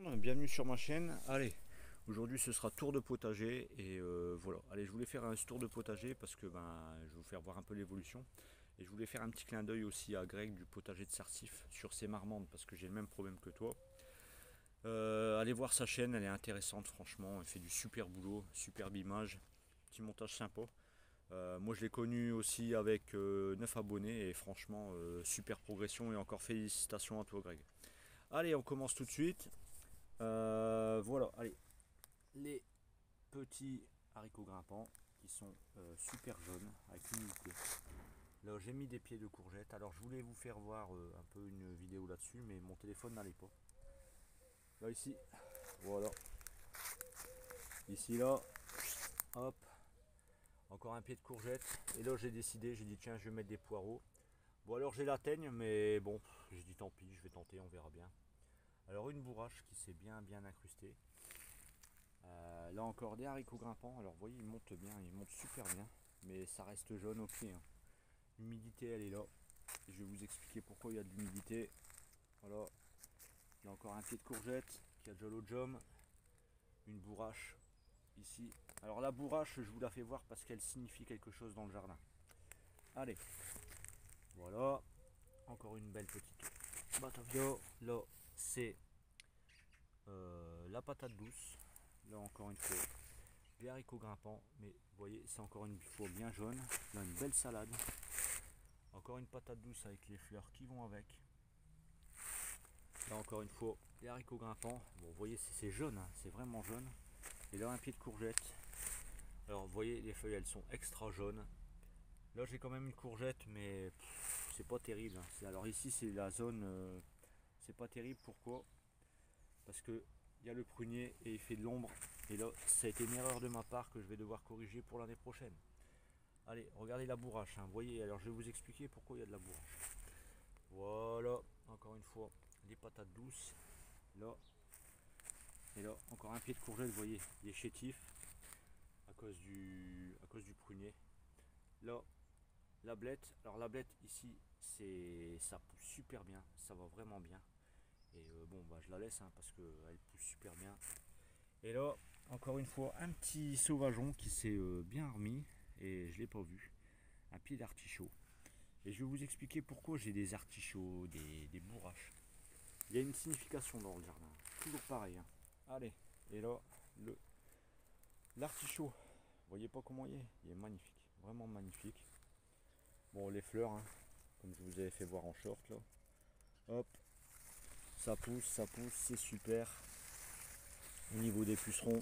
Bienvenue sur ma chaîne. Allez, aujourd'hui ce sera tour de potager et voilà. Allez, je voulais faire un tour de potager parce que je vais vous faire voir un peu l'évolution et je voulais faire un petit clin d'œil aussi à Greg du potager de Sarcif sur ses marmandes parce que j'ai le même problème que toi. Allez voir sa chaîne, elle est intéressante franchement, elle fait du super boulot, superbe image, petit montage sympa. Moi je l'ai connu aussi avec 9 abonnés et franchement super progression et encore félicitations à toi Greg. Allez, on commence tout de suite. Voilà, allez, les petits haricots grimpants qui sont super jaunes avec l'humidité. Là, j'ai mis des pieds de courgettes. Alors, je voulais vous faire voir un peu une vidéo là-dessus, mais mon téléphone n'allait pas. Là, ici, voilà. Ici, là, hop, encore un pied de courgette. Et là, j'ai décidé, j'ai dit, tiens, je vais mettre des poireaux. Bon, alors, j'ai la teigne, mais bon, j'ai dit, tant pis, je vais tenter, on verra bien. Alors, une bourrache qui s'est bien incrustée. Là encore des haricots grimpants, alors vous voyez ils montent bien, ils montent super bien, mais ça reste jaune au pied. L'humidité elle est là, et je vais vous expliquer pourquoi il y a de l'humidité. Voilà, il y a encore un pied de courgette qui a déjà l'eau de jaume, une bourrache ici. Alors la bourrache je vous la fais voir parce qu'elle signifie quelque chose dans le jardin. Allez, voilà, encore une belle petite batavia. Là c'est la patate douce, là encore une fois des haricots grimpants, mais vous voyez c'est encore une fois bien jaune. Là une belle salade, encore une patate douce avec les fleurs qui vont avec. Là encore une fois les haricots grimpants, bon vous voyez c'est jaune, hein, c'est vraiment jaune. Et là un pied de courgette, alors vous voyez les feuilles elles sont extra jaunes. Là j'ai quand même une courgette mais c'est pas terrible, hein. Alors ici c'est la zone, c'est pas terrible, pourquoi? Parce que il y a le prunier et il fait de l'ombre, et là ça a été une erreur de ma part que je vais devoir corriger pour l'année prochaine. Allez, regardez la bourrache, hein. Vous voyez, alors je vais vous expliquer pourquoi il y a de la bourrache. Voilà, encore une fois, les patates douces, là, et là, encore un pied de courgette, vous voyez, il est chétif à cause du prunier. Là, la blette, alors la blette ici, ça pousse super bien, ça va vraiment bien. Et bon, je la laisse, hein, parce qu'elle pousse super bien. Et là, encore une fois, un petit sauvageon qui s'est bien remis, et je l'ai pas vu. Un pied d'artichaut. Et je vais vous expliquer pourquoi j'ai des artichauts, des bourraches. Il y a une signification dans le jardin. Toujours pareil, hein. Allez, et là, l'artichaut. Vous voyez pas comment il est? Il est magnifique. Vraiment magnifique. Bon, les fleurs, hein, comme je vous avais fait voir en short, là. Hop. Ça pousse, c'est super. Au niveau des pucerons,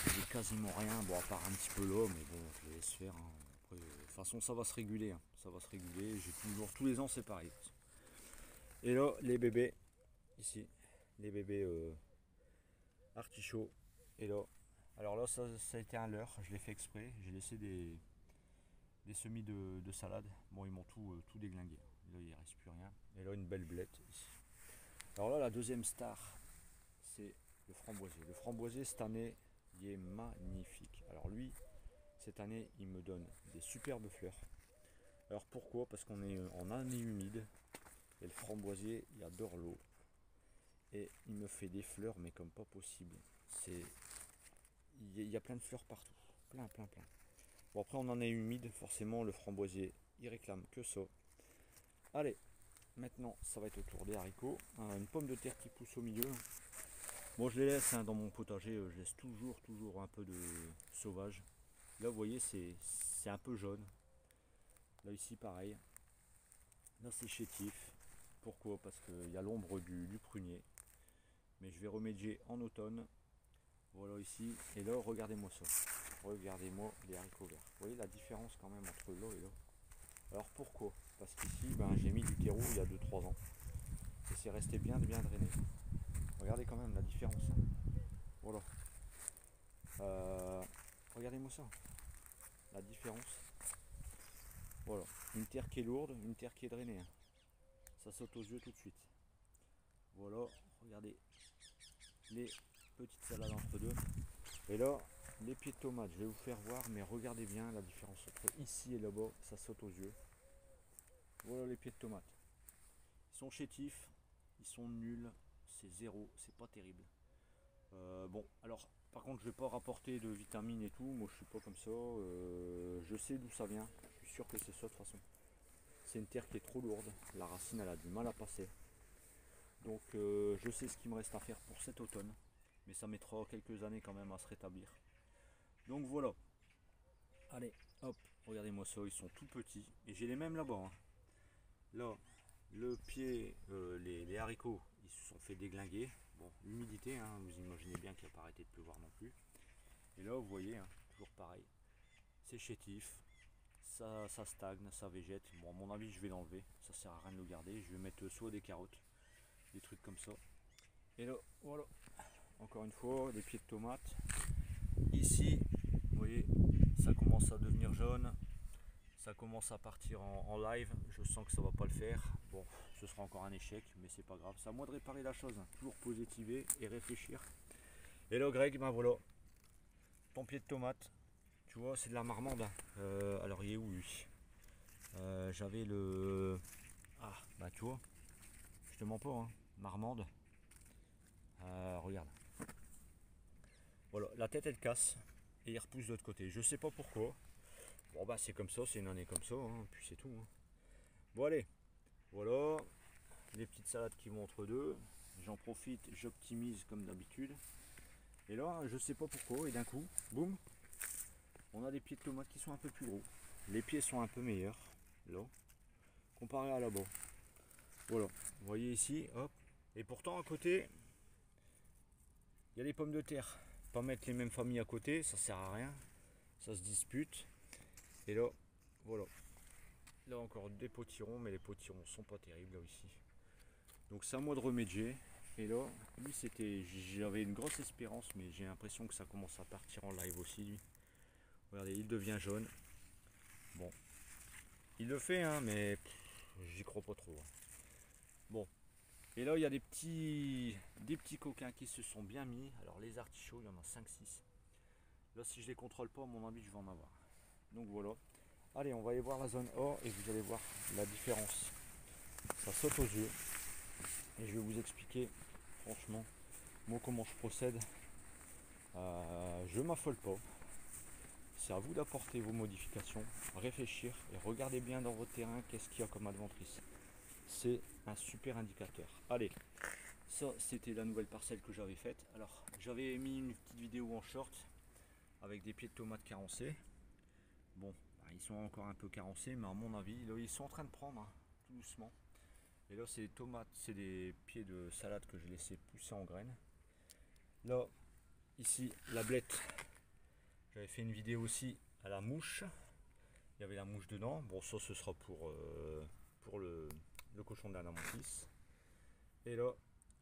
j'ai quasiment rien. Bon, à part un petit peu là, mais bon, je les laisse faire, hein. Après, de toute façon, ça va se réguler, hein. Ça va se réguler. J'ai toujours, tous les ans, c'est pareil. Et là, les bébés, ici, les bébés artichauts. Et là, alors là, ça a été un leurre, je l'ai fait exprès. J'ai laissé des semis de salade. Bon, ils m'ont tout déglingué. Là, il ne reste plus rien. Et là, une belle blette ici. Alors là, la deuxième star, c'est le framboisier. Le framboisier, cette année, il est magnifique. Alors lui, cette année, il me donne des superbes fleurs. Alors pourquoi? Parce qu'on est en année humide. Et le framboisier, il adore l'eau. Et il me fait des fleurs, mais comme pas possible. Il y a plein de fleurs partout. Plein. Bon, après, on en est humide. Forcément, le framboisier, il réclame que ça. Allez, maintenant, ça va être au tour des haricots. Une pomme de terre qui pousse au milieu. Moi, je les laisse, hein, dans mon potager. Je laisse toujours un peu de sauvage. Là, vous voyez, c'est un peu jaune. Là, ici, pareil. Là, c'est chétif. Pourquoi? Parce qu'il y a l'ombre du prunier. Mais je vais remédier en automne. Voilà ici. Et là, regardez-moi ça. Regardez-moi les haricots verts. Vous voyez la différence quand même entre là et là. Alors pourquoi? Parce qu'ici, j'ai mis du terreau il y a 2-3 ans. Et c'est resté bien drainé. Regardez quand même la différence, hein. Voilà. Regardez-moi ça. La différence. Voilà. Une terre qui est lourde, une terre qui est drainée, hein. Ça saute aux yeux tout de suite. Voilà. Regardez les petites salades entre deux. Et là, les pieds de tomates, je vais vous faire voir, mais regardez bien la différence entre ici et là-bas, ça saute aux yeux. Voilà les pieds de tomates. Ils sont chétifs, ils sont nuls, c'est zéro, c'est pas terrible. Bon, alors par contre je vais pas rapporter de vitamines et tout, moi je suis pas comme ça, je sais d'où ça vient, je suis sûr que c'est ça de toute façon. C'est une terre qui est trop lourde, la racine elle a du mal à passer. Donc je sais ce qu'il me reste à faire pour cet automne, mais ça mettra quelques années quand même à se rétablir. Donc voilà, allez, hop, regardez-moi ça, ils sont tout petits, et j'ai les mêmes là-bas, hein. Là, le pied, les haricots, ils se sont fait déglinguer. Bon, l'humidité, hein, vous imaginez bien qu'il n'a pas arrêté de pleuvoir non plus. Et là, vous voyez, hein, toujours pareil, c'est chétif, ça stagne, ça végète. Bon, à mon avis, je vais l'enlever, ça sert à rien de le garder. Je vais mettre soit des carottes, des trucs comme ça. Et là, voilà, encore une fois, des pieds de tomates. Ici, vous voyez, ça commence à devenir jaune. Ça commence à partir en live, je sens que ça va pas le faire. Bon, ce sera encore un échec, mais c'est pas grave. C'est à moi de réparer la chose, hein. Toujours positiver et réfléchir. Et là, Greg, ben voilà, ton pied de tomate, tu vois, c'est de la marmande. Alors, il est où lui? J'avais le. Ah, bah tu vois, je te mens pas, hein. Marmande. Regarde. Voilà, la tête elle casse et il repousse de l'autre côté. Je sais pas pourquoi. Bon, bah c'est comme ça, c'est une année comme ça, hein, puis c'est tout, hein. Bon, allez. Voilà, les petites salades qui vont entre deux. J'en profite, j'optimise comme d'habitude. Et là, je sais pas pourquoi, et d'un coup, boum, on a des pieds de tomates qui sont un peu plus gros. Les pieds sont un peu meilleurs, là, comparé à là-bas. Voilà, vous voyez ici, hop. Et pourtant, à côté, il y a les pommes de terre. Pas mettre les mêmes familles à côté, ça sert à rien. Ça se dispute. Et là, voilà. Là encore des potirons, mais les potirons sont pas terribles là ici. Donc c'est à moi de remédier. Et là, lui j'avais une grosse espérance, mais j'ai l'impression que ça commence à partir en live aussi lui. Regardez, il devient jaune. Bon, il le fait, hein, mais j'y crois pas trop, hein. Bon, et là il y a des petits coquins qui se sont bien mis. Alors les artichauts, il y en a 5-6. Là si je les contrôle pas, à mon avis je vais en avoir. Donc voilà. Allez, on va aller voir la zone A et vous allez voir la différence. Ça saute aux yeux. Et je vais vous expliquer, franchement, moi comment je procède. Je m'affole pas. C'est à vous d'apporter vos modifications, réfléchir et regardez bien dans votre terrain qu'est-ce qu'il y a comme adventrice. C'est un super indicateur. Allez, ça c'était la nouvelle parcelle que j'avais faite. Alors j'avais mis une petite vidéo en short avec des pieds de tomates carencés. Bon, ils sont encore un peu carencés, mais à mon avis, là, ils sont en train de prendre, hein, tout doucement. Et là, c'est des tomates, c'est des pieds de salade que j'ai laissé pousser en graines. Là, ici, la blette. J'avais fait une vidéo aussi à la mouche. Il y avait la mouche dedans. Bon, ça, ce sera pour le cochon de la Namontis. Et là,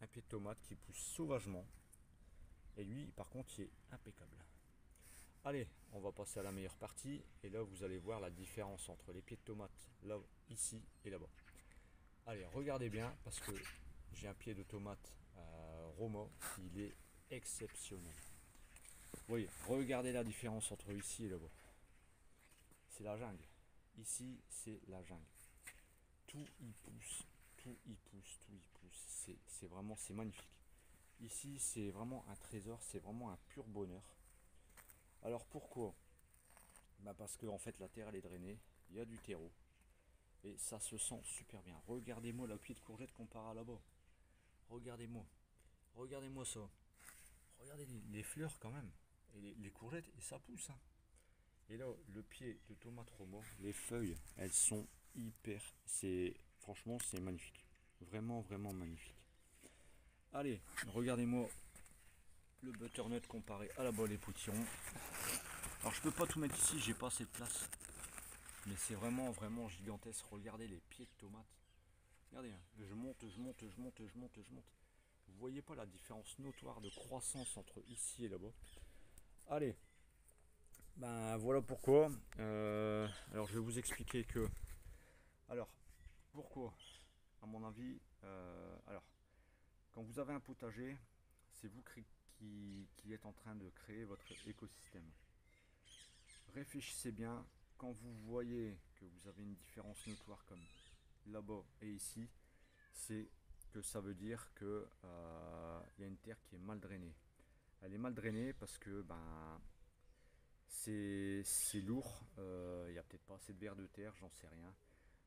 un pied de tomate qui pousse sauvagement. Et lui, par contre, il est impeccable. Allez, on va passer à la meilleure partie. Et là, vous allez voir la différence entre les pieds de tomate, là, ici et là-bas. Allez, regardez bien, parce que j'ai un pied de tomate Roma, il est exceptionnel. Oui, regardez la différence entre ici et là-bas. C'est la jungle. Ici, c'est la jungle. Tout y pousse, tout y pousse, tout y pousse. C'est vraiment, c'est magnifique. Ici, c'est vraiment un trésor, c'est vraiment un pur bonheur. Alors pourquoi? Bah parce que en fait la terre elle est drainée, il y a du terreau. Et ça se sent super bien. Regardez-moi la pied de courgette comparé à là-bas. Regardez-moi. Regardez-moi ça. Regardez les fleurs quand même. Et les courgettes, et ça pousse, hein. Et là, le pied de tomate Roma, les feuilles, elles sont hyper. Franchement, c'est magnifique. Vraiment, vraiment magnifique. Allez, regardez-moi le butternut comparé à là-bas les potirons. Alors je peux pas tout mettre ici, j'ai pas assez de place. Mais c'est vraiment, vraiment gigantesque. Regardez les pieds de tomate. Regardez, hein. Je monte, je monte, je monte, je monte, je monte. Vous voyez pas la différence notoire de croissance entre ici et là-bas. Allez, ben voilà pourquoi. Alors je vais vous expliquer que. Alors, pourquoi? À mon avis, alors, quand vous avez un potager, c'est vous qui êtes en train de créer votre écosystème. Réfléchissez bien, quand vous voyez que vous avez une différence notoire comme là-bas et ici, c'est que ça veut dire que y a une terre qui est mal drainée. Elle est mal drainée parce que ben, c'est lourd, il n'y a peut-être pas assez de vers de terre, j'en sais rien.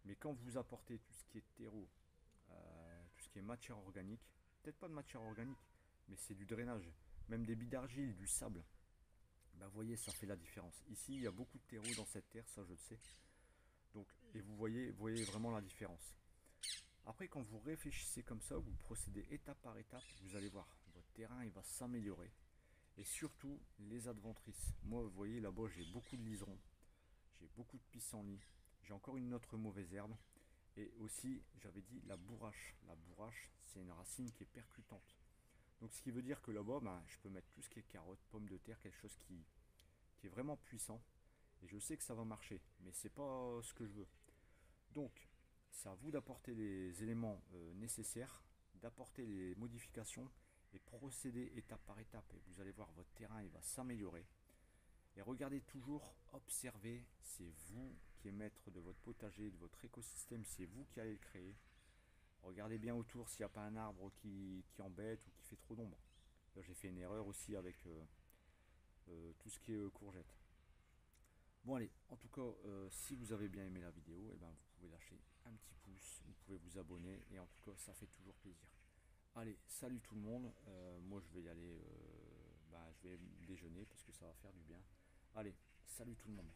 Mais quand vous apportez tout ce qui est terreau, tout ce qui est matière organique, peut-être pas de matière organique, mais c'est du drainage, même des billes d'argile, du sable, ben, vous voyez, ça fait la différence. Ici, il y a beaucoup de terreau dans cette terre, ça je le sais. Donc, et vous voyez vraiment la différence. Après, quand vous réfléchissez comme ça, vous procédez étape par étape, vous allez voir, votre terrain il va s'améliorer. Et surtout, les adventices. Moi, vous voyez, là-bas, j'ai beaucoup de liserons, j'ai beaucoup de pissenlits, j'ai encore une autre mauvaise herbe. Et aussi, j'avais dit la bourrache. La bourrache, c'est une racine qui est percutante. Donc, ce qui veut dire que là-bas, ben, je peux mettre tout ce qui est carottes, pommes de terre, quelque chose qui est vraiment puissant. Et je sais que ça va marcher, mais c'est pas ce que je veux. Donc, c'est à vous d'apporter les éléments nécessaires, d'apporter les modifications et procéder étape par étape. Et vous allez voir, votre terrain il va s'améliorer. Et regardez toujours, observez, c'est vous qui êtes maître de votre potager, de votre écosystème, c'est vous qui allez le créer. Regardez bien autour s'il n'y a pas un arbre qui embête ou qui fait trop d'ombre. Là j'ai fait une erreur aussi avec tout ce qui est courgettes. Bon allez, en tout cas, si vous avez bien aimé la vidéo, eh ben, vous pouvez lâcher un petit pouce, vous pouvez vous abonner et en tout cas ça fait toujours plaisir. Allez, salut tout le monde, moi je vais y aller, je vais déjeuner parce que ça va faire du bien. Allez, salut tout le monde.